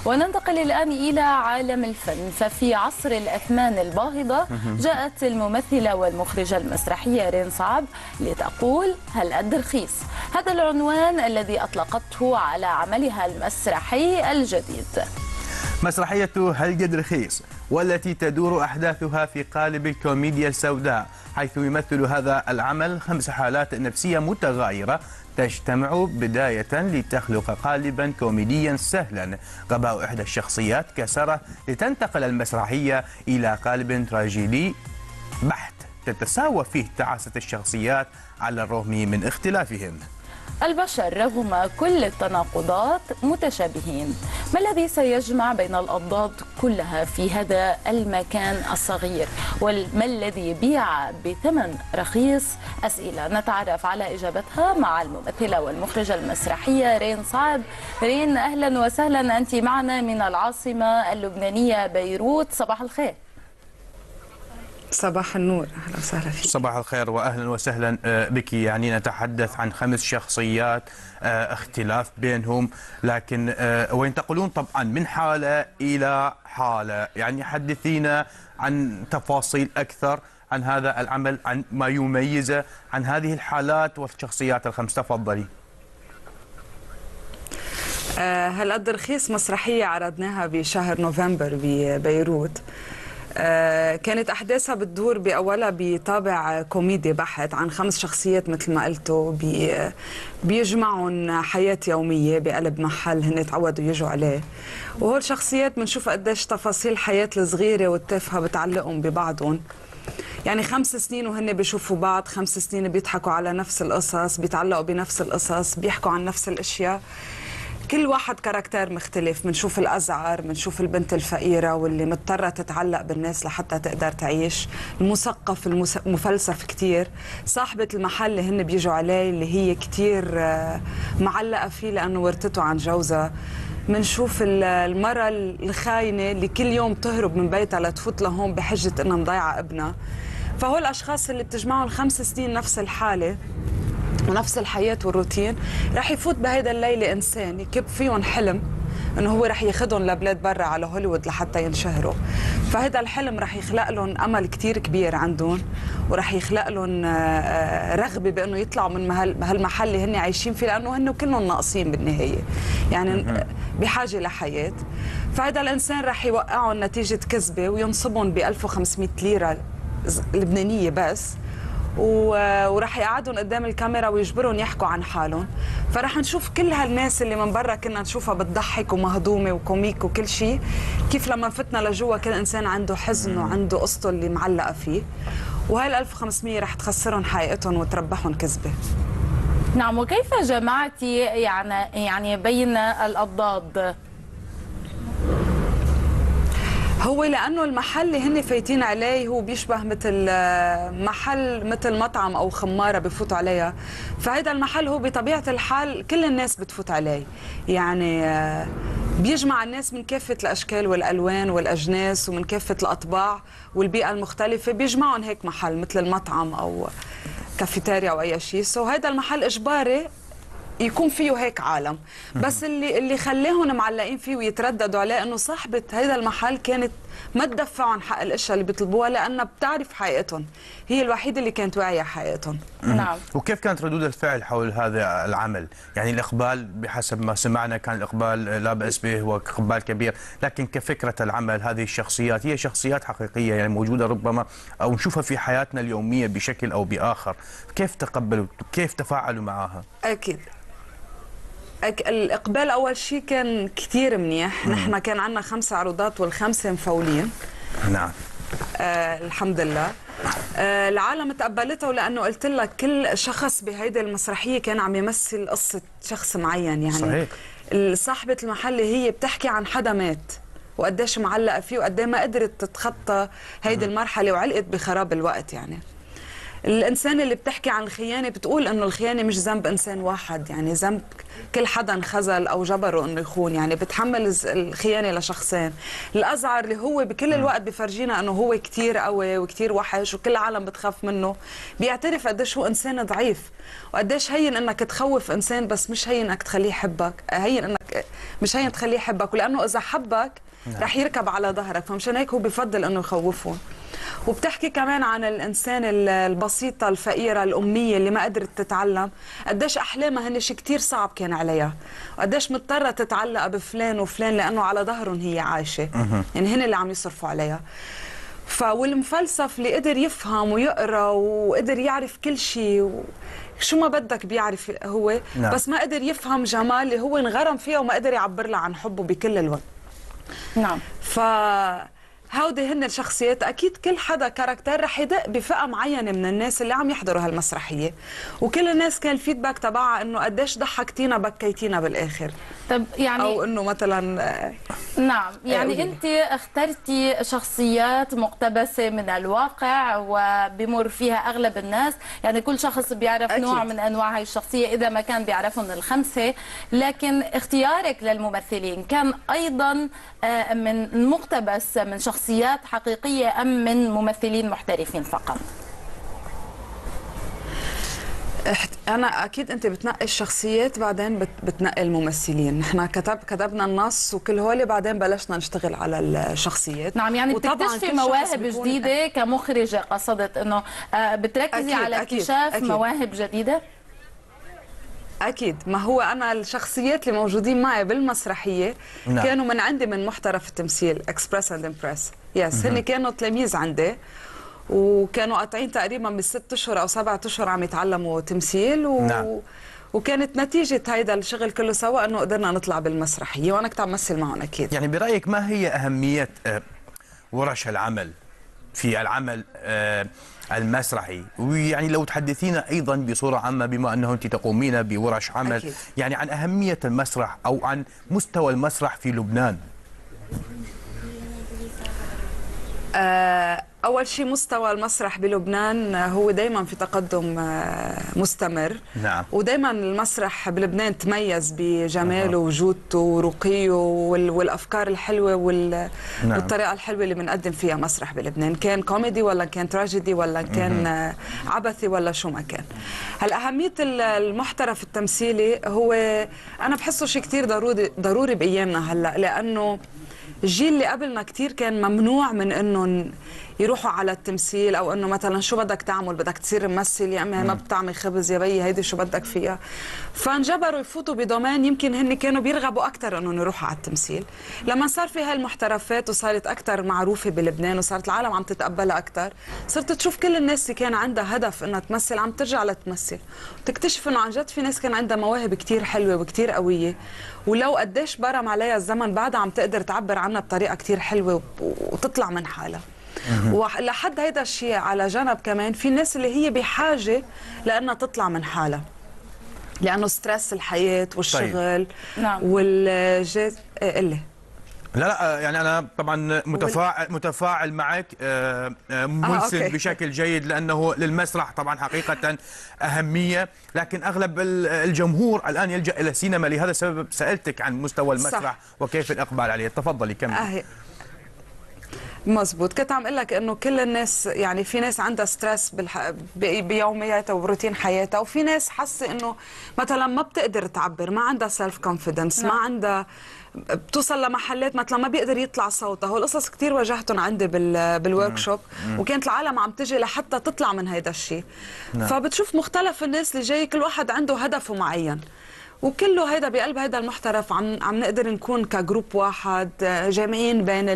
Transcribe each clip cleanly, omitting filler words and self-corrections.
وننتقل الآن إلى عالم الفن. ففي عصر الأثمان الباهظة جاءت الممثلة والمخرجة المسرحية رين صعب لتقول هل قد رخيص. هذا العنوان الذي أطلقته على عملها المسرحي الجديد. مسرحية هل قد رخيص، والتي تدور أحداثها في قالب الكوميديا السوداء، حيث يمثل هذا العمل 5 حالات نفسية متغايرة تجتمع بداية لتخلق قالبا كوميديا سهلا. غباء إحدى الشخصيات كسره لتنتقل المسرحية إلى قالب تراجيدي بحت تتساوى فيه تعاسة الشخصيات على الرغم من اختلافهم. البشر رغم كل التناقضات متشابهين. ما الذي سيجمع بين الأضداد كلها في هذا المكان الصغير؟ وما الذي يبيع بثمن رخيص؟ أسئلة نتعرف على إجابتها مع الممثلة والمخرجة المسرحية رين صعب. رين، أهلا وسهلا، أنت معنا من العاصمة اللبنانية بيروت. صباح الخير. صباح النور، اهلا وسهلا فيك. صباح الخير واهلا وسهلا بك. يعني نتحدث عن 5 شخصيات، اختلاف بينهم، لكن وينتقلون طبعا من حاله الى حاله. يعني حدثينا عن تفاصيل اكثر عن هذا العمل، عن ما يميزه، عن هذه الحالات والشخصيات ال5. تفضلي. هل قد رخيص مسرحيه عرضناها بشهر نوفمبر ببيروت. كانت أحداثها بتدور بأولها بطابع كوميدي بحت عن 5 شخصيات مثل ما قلتوا، بيجمعون حياة يومية بقلب محل هن تعودوا يجوا عليه. وهول شخصيات بنشوف قديش تفاصيل الحياة الصغيرة والتافهة بتعلقهم ببعضهم. يعني 5 سنين وهن بيشوفوا بعض، 5 سنين بيضحكوا على نفس القصص، بيتعلقوا بنفس القصص، بيحكوا عن نفس الأشياء. كل واحد كاركتير مختلف. بنشوف الأزعر، بنشوف البنت الفقيرة واللي مضطرة تتعلق بالناس لحتى تقدر تعيش، المثقف المفلسف كتير، صاحبة المحل اللي هن بيجوا عليه اللي هي كتير معلقة فيه لأنه ورثته عن جوزها. بنشوف المرأة الخاينة اللي كل يوم تهرب من بيتها لتفوت لهون بحجة إنها مضيعة ابنها. فهول الأشخاص اللي بتجمعهم 5 سنين نفس الحالة ونفس الحياة والروتين، رح يفوت بهيدا الليلة إنسان يكب فيهم حلم إنه هو رح ياخدهم لبلاد برا على هوليوود لحتى ينشهروا. فهذا الحلم رح يخلق لهم أمل كتير كبير عندهم، ورح يخلق لهم رغبة بأنه يطلعوا من هالمحل اللي هن عايشين فيه، لأنه هن كلهم ناقصين بالنهاية، يعني بحاجة لحياة. فهذا الإنسان رح يوقعهم نتيجة كذبة وينصبهم ب 1500 ليرة لبنانية بس، وراح يقعدهم قدام الكاميرا ويجبرهم يحكوا عن حالهم. فرح نشوف كل هالناس اللي من برا كنا نشوفها بتضحك ومهضومه وكوميك وكل شيء، كيف لما فتنا لجوا كل انسان عنده حزن وعنده قصته اللي معلقه فيه. وهال 1500 رح تخسرهم حقيقتهم وتربحهم كذبه. نعم، وكيف جمعتي يعني بين الأضداد؟ هو لأنه المحل اللي هن فايتين عليه هو بيشبه مثل محل، مثل مطعم أو خمارة بفوتوا عليها. فهذا المحل هو بطبيعة الحال كل الناس بتفوت عليه، يعني بيجمع الناس من كافة الأشكال والألوان والأجناس ومن كافة الأطباع والبيئة المختلفة، بيجمعهم هيك محل مثل المطعم أو كافيتيريا أو أي شيء. هذا المحل إجباري يكون فيه هيك عالم. بس اللي خليهم معلقين فيه ويترددوا عليه انه صاحبة هذا المحل كانت ما تدفعهم حق الاشياء اللي بيطلبوها، لانها بتعرف حقيقتهم، هي الوحيده اللي كانت واعيه حقيقتهم. نعم. وكيف كانت ردود الفعل حول هذا العمل؟ يعني الاقبال بحسب ما سمعنا كان الاقبال لا باس به واقبال كبير، لكن كفكره العمل هذه الشخصيات هي شخصيات حقيقيه يعني موجوده ربما او نشوفها في حياتنا اليوميه بشكل او باخر، كيف تقبلوا؟ كيف تفاعلوا معها؟ اكيد الإقبال أول شيء كان كتير منيح. نحن كان عندنا 5 عروضات وال5 مفولين. نعم. الحمد لله. العالم تقبلتها، ولأنه قلت لك كل شخص بهيدي المسرحية كان عم يمثل قصة شخص معين. يعني صحيح. صاحبة المحل هي بتحكي عن حدا مات وقديش معلقة فيه وقديش ما قدرت تتخطى هيدي المرحلة وعلقت بخراب الوقت. يعني الإنسان اللي بتحكي عن الخيانة بتقول إنه الخيانة مش ذنب إنسان واحد، يعني ذنب كل حدا انخذل أو جبره إنه يخون، يعني بتحمل الخيانة لشخصين. الأزعر اللي هو بكل الوقت بفرجينا إنه هو كتير قوي وكتير وحش وكل العالم بتخاف منه، بيعترف قديش هو إنسان ضعيف وقديش هين إنك تخوف إنسان، بس مش هين إنك تخليه يحبك، هين إنك مش هين تخليه يحبك، ولانه اذا حبك رح يركب على ظهرك، فمشان هيك هو بفضل انه يخوفهم. وبتحكي كمان عن الانسان البسيطه الفقيره الاميه اللي ما قدرت تتعلم، قديش احلامها هن شيء كثير صعب كان عليها، وقديش مضطره تتعلق بفلان وفلان لانه على ظهرهم هي عايشه، يعني هن اللي عم يصرفوا عليها. والمفلسف اللي قدر يفهم ويقرا وقدر يعرف كل شيء شو ما بدك بيعرف هو، نعم. بس ما قدر يفهم جمال اللي هو انغرم فيها وما قدر يعبر لها عن حبه بكل الوقت. نعم. هودي هن الشخصيات. اكيد كل حدا كاركتر رح يدق بفئه معينه من الناس اللي عم يحضروا هالمسرحيه، وكل الناس كان الفيدباك تبعها انه قديش ضحكتينا بكيتينا بالاخر. طب يعني او انه مثلا نعم، يعني انت اخترتي شخصيات مقتبسه من الواقع وبمر فيها اغلب الناس، يعني كل شخص بيعرف أكيد. نوع من انواع هاي الشخصيه اذا ما كان بيعرفهم الخمسه، لكن اختيارك للممثلين كان ايضا من مقتبس من شخصيات حقيقيه ام من ممثلين محترفين فقط؟ انا اكيد انت بتنقي الشخصيات بعدين بتنقي الممثلين. نحن كتبنا النص وكل هول بعدين بلشنا نشتغل على الشخصيات. نعم، يعني بتكتشفي مواهب جديده كمخرجه، قصدت انه بتركزي على اكتشاف مواهب جديده. اكيد، ما هو انا الشخصيات اللي موجودين معي بالمسرحيه نعم. كانوا من عندي من محترف التمثيل اكسبرس اند امبرس، يس هن كانوا تلاميذ عندي وكانوا قاطعين تقريبا ب6 اشهر او 7 اشهر عم يتعلموا تمثيل نعم. وكانت نتيجه هيدا الشغل كله سوا انه قدرنا نطلع بالمسرحيه وانا كنت عم مثل معهم. اكيد. يعني برايك ما هي اهميه ورش العمل في العمل المسرحي؟ ويعني لو تحدثينا ايضا بصوره عامه بما انه انت تقومين بورش عمل أكيد. يعني عن اهميه المسرح او عن مستوى المسرح في لبنان. أول شيء مستوى المسرح بلبنان هو دايما في تقدم مستمر. نعم. ودايما المسرح بلبنان تميز بجماله وجودته ورقيه والأفكار الحلوة نعم. والطريقة الحلوة اللي بنقدم فيها مسرح بلبنان، كان كوميدي ولا كان تراجيدي ولا كان عبثي ولا شو ما كان. هلا أهمية المحترف التمثيلي هو أنا بحسه شيء كتير ضروري بأيامنا هلا، لأنه الجيل اللي قبلنا كتير كان ممنوع من انه يروحوا على التمثيل، او انه مثلا شو بدك تعمل، بدك تصير ممثل يا امي ما بتعمل خبز يا بيي هيدي شو بدك فيها، فانجبروا يفوتوا بدومين يمكن هن كانوا بيرغبوا اكثر انهم يروحوا على التمثيل. لما صار في هاي المحترفات وصارت اكثر معروفه بلبنان وصارت العالم عم تتقبلها اكثر، صرت تشوف كل الناس اللي كان عندها هدف انها تمثل عم ترجع لتمثل، وتكتشف انه عن جد في ناس كان عندها مواهب كثير حلوه وكثير قويه، ولو قديش برم عليها الزمن بعدها عم تقدر تعبر عنها بطريقه كثير حلوه وتطلع من حالها. ولحد هيدا الشيء على جنب كمان في الناس اللي هي بحاجه لانها تطلع من حالها، لانه ستريس الحياه والشغل. طيب. نعم. والجاز اللي لا يعني أنا طبعا متفاعل معك، منسد بشكل جيد، لأنه للمسرح طبعا حقيقة أهمية، لكن أغلب الجمهور الآن يلجأ إلى السينما، لهذا السبب سألتك عن مستوى المسرح. صح. وكيف الإقبال عليه. تفضلي كمل. مزبوط، كنت عم اقول لك انه كل الناس يعني في ناس عندها ستريس بيومياتها وبروتين حياتها، وفي ناس حاسه انه مثلا ما بتقدر تعبر، ما عندها سيلف كونفيدنس، ما عندها بتوصل لمحلات مثلا ما بيقدر يطلع صوتها. والقصص كثير واجهتهم عندي بالورك شوب، وكانت العالم عم تجي لحتى تطلع من هيدا الشيء. فبتشوف مختلف الناس اللي جاي كل واحد عنده هدفه معين، وكله هيدا بقلب هيدا المحترف عم نقدر نكون كجروب واحد جامعين بين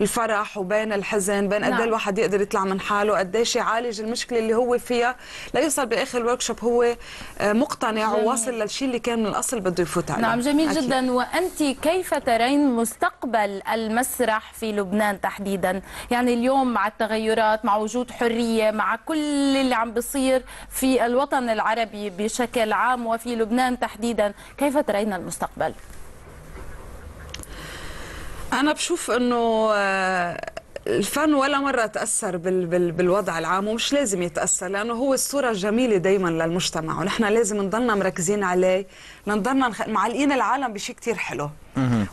الفرح وبين الحزن، بين قد الواحد يقدر يطلع من حاله، قديش يعالج المشكله اللي هو فيها ليوصل باخر الورك شوب هو مقتنع وواصل للشيء اللي كان من الاصل بده يفوت عليه. نعم، جميل أكيد. جدا. وانت كيف ترين مستقبل المسرح في لبنان تحديدا؟ يعني اليوم مع التغيرات، مع وجود حريه، مع كل اللي عم بيصير في الوطن العربي بشكل عام وفي لبنان تحديدا، كيف ترين المستقبل؟ أنا بشوف أنه الفن ولا مرة تأثر بالوضع العام، ومش لازم يتأثر، لأنه هو الصورة الجميلة دايما للمجتمع، ونحن لازم نضلنا مركزين عليه، نضلنا معلقين العالم بشيء كتير حلو.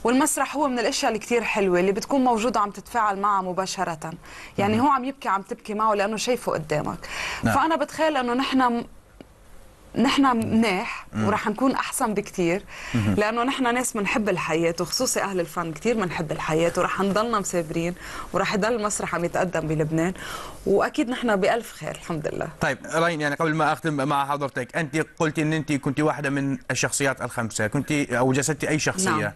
والمسرح هو من الأشياء اللي كتير حلوة اللي بتكون موجودة عم تتفاعل معها مباشرة، يعني هو عم يبكي عم تبكي معه لأنه شايفه قدامك. فأنا بتخيل أنه نحن نحن مناح ورح نكون احسن بكتير، لانه نحن ناس بنحب الحياه، وخصوصي اهل الفن كتير بنحب الحياه، ورح نضلنا مسافرين، ورح يضل المسرح عم يتقدم بلبنان، واكيد نحن بالف خير الحمد لله. طيب رين، يعني قبل ما اختم مع حضرتك، انت قلتي ان انت كنت واحده من الشخصيات الخمسه، كنت او جسدتي اي شخصيه؟ نعم.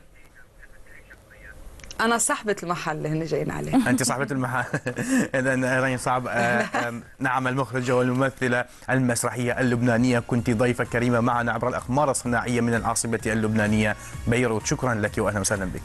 أنا صاحبة المحل اللي هن جايين عليه. أنت صاحبة المحل. إذا رين صعب. نعم، المخرجة والممثلة المسرحية اللبنانية، كنت ضيفة كريمة معنا عبر الأقمار الصناعية من العاصمة اللبنانية بيروت. شكرا لك وأهلا وسهلا بك.